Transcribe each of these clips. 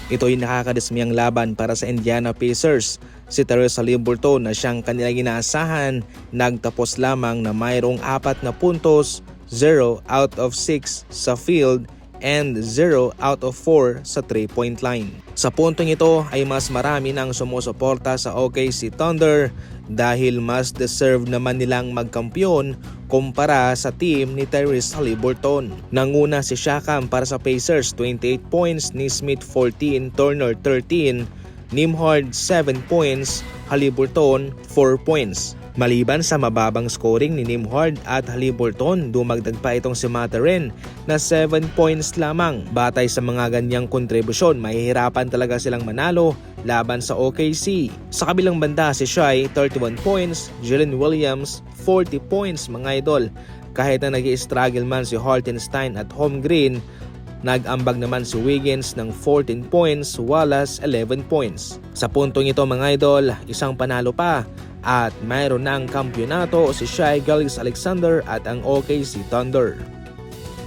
Ito'y nakakadismayang laban para sa Indiana Pacers. Si Tyrese Haliburton na siyang kanilang inaasahan, nagtapos lamang na mayroong 4 na puntos, 0 out of 6 sa field and 0 out of 4 sa 3-point line. Sa puntong ito ay mas marami nang sumusuporta sa OKC Thunder dahil mas deserve naman nilang magkampiyon kumpara sa team ni Tyrese Haliburton. Nanguna si Siakam para sa Pacers, 28 points, Nesmith 14, Turner 13, Nembhard 7 points, Haliburton 4 points. Maliban sa mababang scoring ni Nembhard at Haliburton, dumagdag pa itong si Mathurin na 7 points lamang. Batay sa mga ganyang kontribusyon, mahihirapan talaga silang manalo laban sa OKC. Sa kabilang banda si Shai 31 points, Jalen Williams 40 points mga idol. Kahit na nag-i-struggle man si Hartenstein at Holmgren, nag-ambag naman si Wiggins ng 14 points, Wallace 11 points. Sa puntong ito mga idol, isang panalo pa at mayroon ng kampyonato si Shai Gilgeous-Alexander at ang OKC Thunder.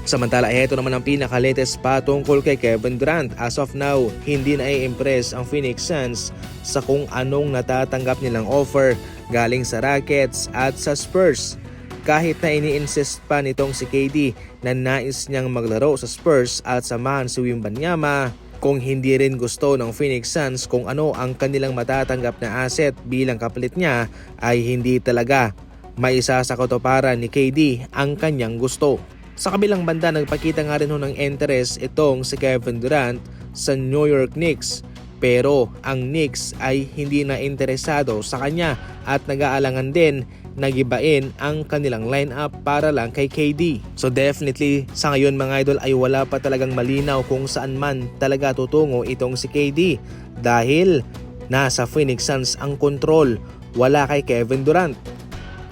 Samantala, ito naman ang pinaka-latest pa tungkol kay Kevin Durant. As of now, hindi na-impress ang Phoenix Suns sa kung anong natatanggap nilang offer galing sa Rockets at sa Spurs. Kahit na ini-insist pa nitong si KD na nais niyang maglaro sa Spurs at samahan si Wembanyama, kung hindi rin gusto ng Phoenix Suns kung ano ang kanilang matatanggap na asset bilang kapalit niya, ay hindi talaga maisa sa katuparan ni KD ang kanyang gusto. Sa kabilang banda, nagpakita nga rin ng interest itong si Kevin Durant sa New York Knicks. Pero ang Knicks ay hindi na interesado sa kanya at nag-aalangan din nagibain ang kanilang lineup para lang kay KD. So definitely sa ngayon mga idol ay wala pa talagang malinaw kung saan man talaga tutungo itong si KD dahil nasa Phoenix Suns ang control, wala kay Kevin Durant.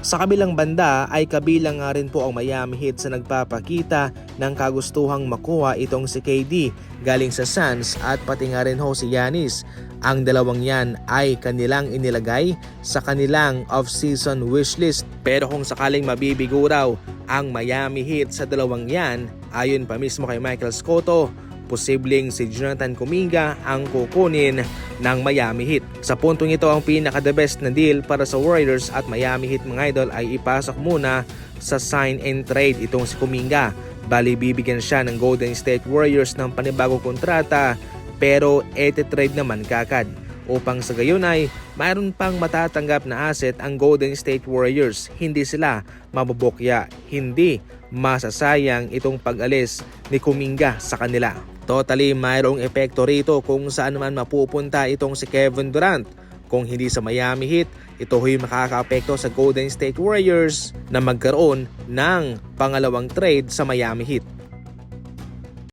Sa kabilang banda ay kabilang nga rin po ang Miami Heat sa nagpapakita ng kagustuhang makuha itong si KD galing sa Suns at pati nga rin ho si Giannis. Ang dalawang yan ay kanilang inilagay sa kanilang off-season wishlist. Pero kung sakaling mabibigo raw ang Miami Heat sa dalawang yan, ayon pa mismo kay Michael Scotto, posibleng si Jonathan Kuminga ang kukunin ng Miami Heat. Sa puntong ito, ang pinaka-the best na deal para sa Warriors at Miami Heat mga idol ay ipasok muna sa sign and trade itong si Kuminga. Bali bibigyan siya ng Golden State Warriors ng panibagong kontrata pero ete-trade naman kagad. Upang sa gayon ay mayroon pang matatanggap na asset ang Golden State Warriors. Hindi sila mabubukya, hindi masasayang itong pag-alis ni Kuminga sa kanila. Totally mayroong epekto rito kung saan man mapupunta itong si Kevin Durant. Kung hindi sa Miami Heat, ito ay makaka-apekto sa Golden State Warriors na magkaroon ng pangalawang trade sa Miami Heat.